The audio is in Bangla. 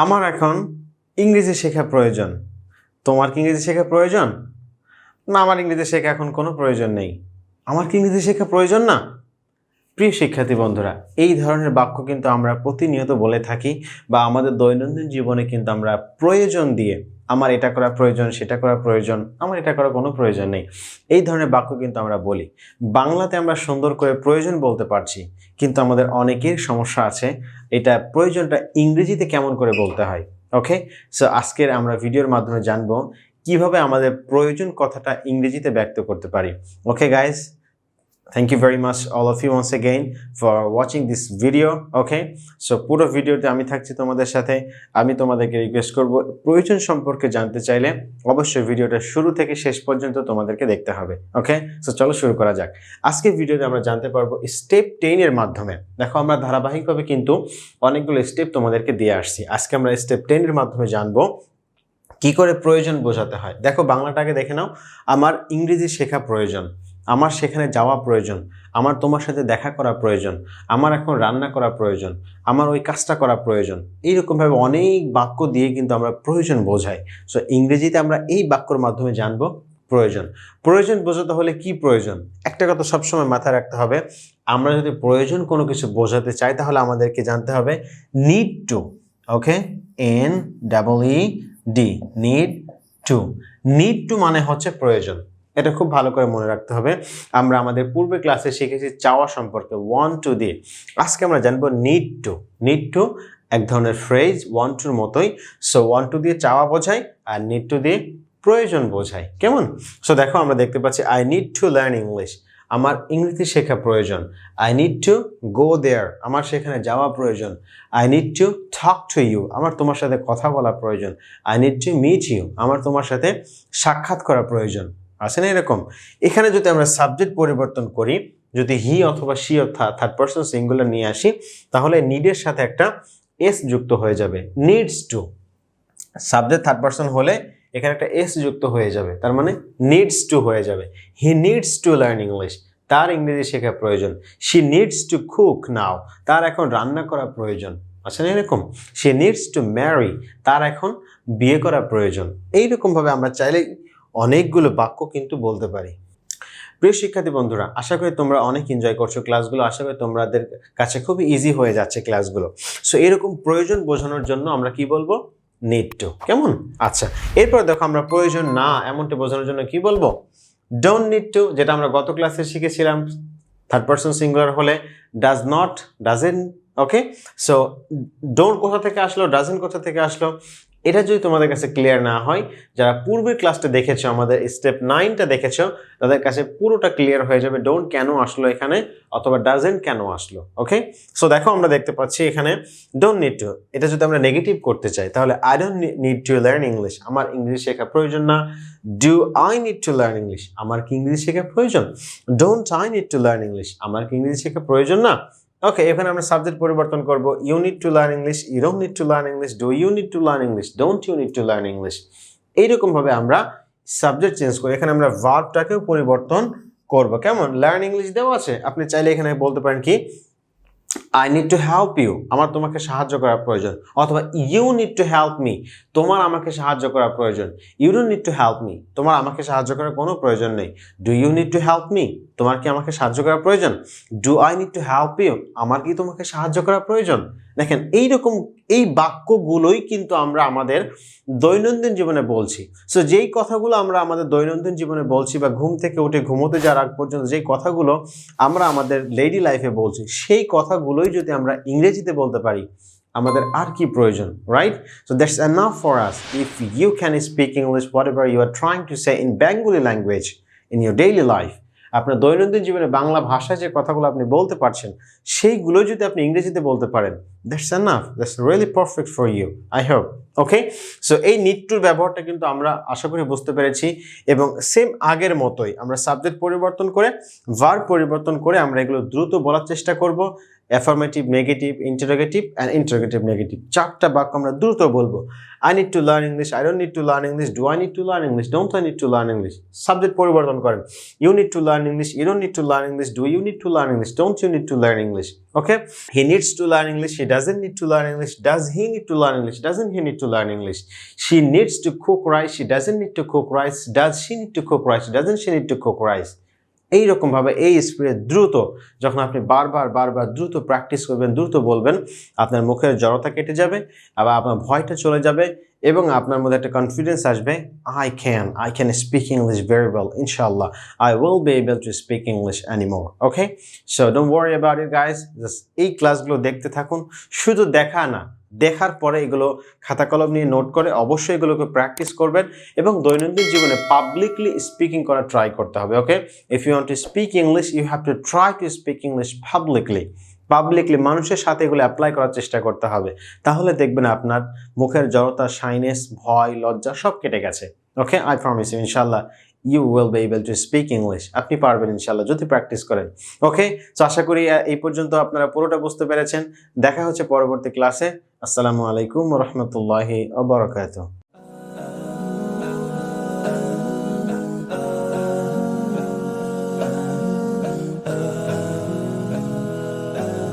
আমার এখন ইংরেজি শেখা প্রয়োজন। তোমার কি ইংরেজি শেখা প্রয়োজন? না, আমার ইংরেজি শেখা এখন কোনো প্রয়োজন নেই। আমার কি ইংরেজি শেখা প্রয়োজন না? প্রিয় শিক্ষার্থী বন্ধুরা, এই ধরনের বাক্য কিন্তু আমরা প্রতিনিয়ত বলে থাকি বা আমাদের দৈনন্দিন জীবনে কিন্তু আমরা প্রয়োজন দিয়ে আমার এটা করা প্রয়োজন, সেটা করা প্রয়োজন, আমার এটা করা কোনো প্রয়োজন নেই, এই ধরনের বাক্য কিন্তু আমরা বলি। বাংলাতে আমরা সুন্দর করে প্রয়োজন বলতে পারছি, কিন্তু আমাদের অনেকের সমস্যা আছে এটা প্রয়োজনটা ইংরেজিতে কেমন করে বলতে হয়। ওকে, সো আজকের আমরা ভিডিওর মাধ্যমে জানবো কিভাবে আমাদের প্রয়োজন কথাটা ইংরেজিতে ব্যক্ত করতে পারি। Okay guys, thank you very much all of you once again for watching this video. Okay, so পুরো ভিডিওতে আমি থাকছি তোমাদের সাথে। আমি তোমাদেরকে রিকোয়েস্ট করব, প্রয়োজন সম্পর্কে জানতে চাইলে অবশ্যই ভিডিওটা শুরু থেকে শেষ পর্যন্ত তোমাদেরকে দেখতে হবে। ওকে, সো চলো শুরু করা যাক। আজকের ভিডিওতে আমরা জানতে পারবো স্টেপ 10 এর মাধ্যমে। দেখো, আমরা ধারাবাহিকভাবে কিন্তু অনেকগুলো স্টেপ তোমাদেরকে দিয়ে আসছি। আজকে আমরা স্টেপ 10 এর মাধ্যমে জানবো কি করে প্রয়োজন বোঝাতে হয়। দেখো, বাংলাটাকে দেখে নাও। আমার ইংরেজি শেখা প্রয়োজন, আমার সেখানে যাওয়া প্রয়োজন, আমার তোমার সাথে দেখা করা প্রয়োজন, আমার এখন রান্না করা প্রয়োজন, আমার ওই কাজটা করা প্রয়োজন। এইরকমভাবে অনেক বাক্য দিয়ে কিন্তু আমরা প্রয়োজন বোঝাই। সো ইংরেজিতে আমরা এই বাক্যর মাধ্যমে জানবো প্রয়োজন। প্রয়োজন বোঝাতে হলে কি প্রয়োজন? একটা কথা সবসময় মাথায় রাখতে হবে, আমরা যদি প্রয়োজন কোনো কিছু বোঝাতে চাই তাহলে আমাদেরকে জানতে হবে need to. Okay, NEED, need to. Need to মানে হচ্ছে প্রয়োজন। এটা খুব ভালো করে মনে রাখতে হবে। আমরা আমাদের পূর্বে ক্লাসে শিখেছি চাওয়া সম্পর্কে, ওয়ান্ট টু দিয়ে। আজকে আমরা জানবো নিড টু। নিড টু এক ধরনের ফ্রেজ, ওয়ান্ট টুর মতোই। সো ওয়ান্ট টু দিয়ে চাওয়া বোঝায় আর নিড টু দিয়ে প্রয়োজন বোঝায়। কেমন? সো দেখো, আমরা দেখতে পাচ্ছি I need to learn English. আমার ইংরেজি শেখা প্রয়োজন। I need to go there. আমার সেখানে যাওয়া প্রয়োজন। I need to talk to you. আমার তোমার সাথে কথা বলা প্রয়োজন। I need to meet you. আমার তোমার সাথে সাক্ষাৎ করা প্রয়োজন। আছে না এরকম? এখানে যদি আমরা সাবজেক্ট পরিবর্তন করি, যদি হি অথবা সি অর্থাৎ থার্ড পারসন সিঙ্গুলার নিয়ে আসি, তাহলে নিডের সাথে একটা এস যুক্ত হয়ে যাবে, needs to. Subject third person হলে এখানে একটা এস যুক্ত হয়ে যাবে, তার মানে নিডস টু হয়ে যাবে। হি নিডস টু লার্ন ইংলিশ। তার ইংরেজি শেখা প্রয়োজন। শি নিডস টু কুক নাও। তার এখন রান্না করা প্রয়োজন। আছে না এরকম? She needs to marry. তার এখন বিয়ে করা প্রয়োজন। এইরকমভাবে আমরা চাইলে অনেকগুলো বাক্য কিন্তু বলতে পারি। প্রিয় শিক্ষার্থী বন্ধুরা, আশা করি তোমরা অনেক এনজয় করছো ক্লাসগুলো। আশা করি তোমাদের কাছে খুবই ইজি হয়ে যাচ্ছে ক্লাসগুলো। সো এরকম প্রয়োজন বোঝানোর জন্য আমরা কি বলবো? Need to. কেমন? আচ্ছা, এরপর দেখো, আমরা প্রয়োজন না এমনটা বোঝানোর জন্য কি বলবো? ডোন্ট নিড টু, যেটা আমরা গত ক্লাসে শিখেছিলাম। থার্ড পারসন সিঙ্গুলার হলে does not, doesn't. Okay, so don't কোথা থেকে আসলো, ডাজেন্ট কোথা থেকে আসলো, এটা যদি তোমাদের কাছে ক্লিয়ার না হয়, যারা পূর্বের ক্লাসটা দেখেছো, আমাদের স্টেপ 9টা দেখেছো, তাদের কাছে পুরোটা ক্লিয়ার হয়ে যাবে ডোন্ট কেন আসলো এখানে, অথবা ডাজেন্ট কেন আসলো। ওকে, সো দেখো, আমরা দেখতে পাচ্ছি এখানে ডোন্ট নিড টু। এটা যদি আমরা নেগেটিভ করতে চাই তাহলে I don't need to learn English. আমার ইংরেজি শেখা প্রয়োজন না। Do I need to learn English. আমার কি ইংরেজি শেখা প্রয়োজন? Don't I need to learn English. আমার কি ইংরেজি শেখা প্রয়োজন না? ওকে, এখানে আমরা সাবজেক্ট পরিবর্তন করব। You need to learn English, you don't need to learn English, do you need to learn English, don't you need to learn English. এইরকম ভাবে আমরা সাবজেক্ট চেঞ্জ করি। এখানে আমরা ভার্বটাকেও পরিবর্তন করব। কেমন? লার্ন ইংলিশ দেওয়া আছে, আপনি চাইলে এখানে বলতে পারেন কি, I need to help you. আমার তোমাকে সাহায্য করার প্রয়োজন। অথবা you need to help me. তোমার আমাকে সাহায্য করার প্রয়োজন। You don't need to help me. তোমার আমাকে সাহায্য করার কোনো প্রয়োজন নেই। Do you need to help me. তোমার কি আমাকে সাহায্য করার প্রয়োজন? Do I need to help you. আমার কি তোমাকে সাহায্য করার প্রয়োজন? দেখেন, এইরকম এই বাক্যগুলোই কিন্তু আমরা আমাদের দৈনন্দিন জীবনে বলছি। সো যেই কথাগুলো আমরা আমাদের দৈনন্দিন জীবনে বলছি, বা ঘুম থেকে উঠে ঘুমোতে যাওয়ার আগ পর্যন্ত যেই কথাগুলো আমরা আমাদের ডেইলি লাইফে বলছি, সেই কথাগুলোই যদি আমরা ইংরেজিতে বলতে পারি, আমাদের আর কি প্রয়োজন? Right? So that's enough for us if you can speak English whatever you are trying to say in Bengali language in your daily life. আপনার দৈনন্দিন জীবনে বাংলা ভাষায় যে কথাগুলো আপনি বলতে পারছেন, সেইগুলো যদি আপনি ইংরেজিতে বলতে পারেন, that's enough, that's really perfect for you, I hope. Okay, so এই নিড টুর ব্যবহারটা কিন্তু আমরা আশা করি বুঝতে পেরেছি। এবং সেম আগের মতোই আমরা সাবজেক্ট পরিবর্তন করে, ভার্ব পরিবর্তন করে আমরা এগুলো দ্রুত বলার চেষ্টা করব। Affirmative, negative, interrogative and interrogative negative, 4টা বাক্য আমরা দ্রুত বলবো। I need to learn English, I don't need to learn English, do I need to learn English, don't I need to learn English. Subject পরিবর্তন করেন। You need to learn English, you don't need to learn English, do you need to learn English, don't you need to learn English. Okay, he needs to learn English, he doesn't need to learn English. Does he need to learn English? Doesn't he need to learn English? She needs to cook rice. She doesn't need to cook rice. Does she need to cook rice? Doesn't she need to cook rice? এইরকম ভাবে এই স্পিডে দ্রুত যখন আপনি বারবার দ্রুত প্র্যাকটিস করবেন, দ্রুত বলবেন, আপনার মুখের জড়তা কেটে যাবে, আবার আপনার ভয়টা চলে যাবে এবং আপনার মধ্যে একটা কনফিডেন্স আসবে। I can speak English very well. Inshallah, I will be able to speak English anymore. Okay? So don't worry about it, guys. Just এই ক্লাসগুলো দেখতে থাকুন। শুধু দেখা না, দেখার পরে এগুলো খাতা কলম নিয়ে নোট করে অবশ্যই এগুলোকে প্র্যাকটিস করবেন এবং দৈনন্দিন জীবনে পাবলিকলি স্পিকিং করা ট্রাই করতে হবে। Okay, if you want to speak English you have to try to speak English publicly মানুষের সাথে এগুলো অ্যাপ্লাই করার চেষ্টা করতে হবে। তাহলে দেখবেন আপনার মুখের জড়তা, শাইনেস, ভয়, লজ্জা সব কেটে গেছে। ওকে, আই প্রমিস ইউ ইনশাআল্লাহ you will be able to speak English. আপনি পারবেন ইনশাআল্লাহ যদি প্র্যাকটিস করেন। ওকে, তো আশা করি এই পর্যন্ত আপনারা পুরোটা বুঝতে পেরেছেন। দেখা হচ্ছে পরবর্তী ক্লাসে। আসসালামু আলাইকুম ওয়া রাহমাতুল্লাহি ওয়া বারাকাতুহু।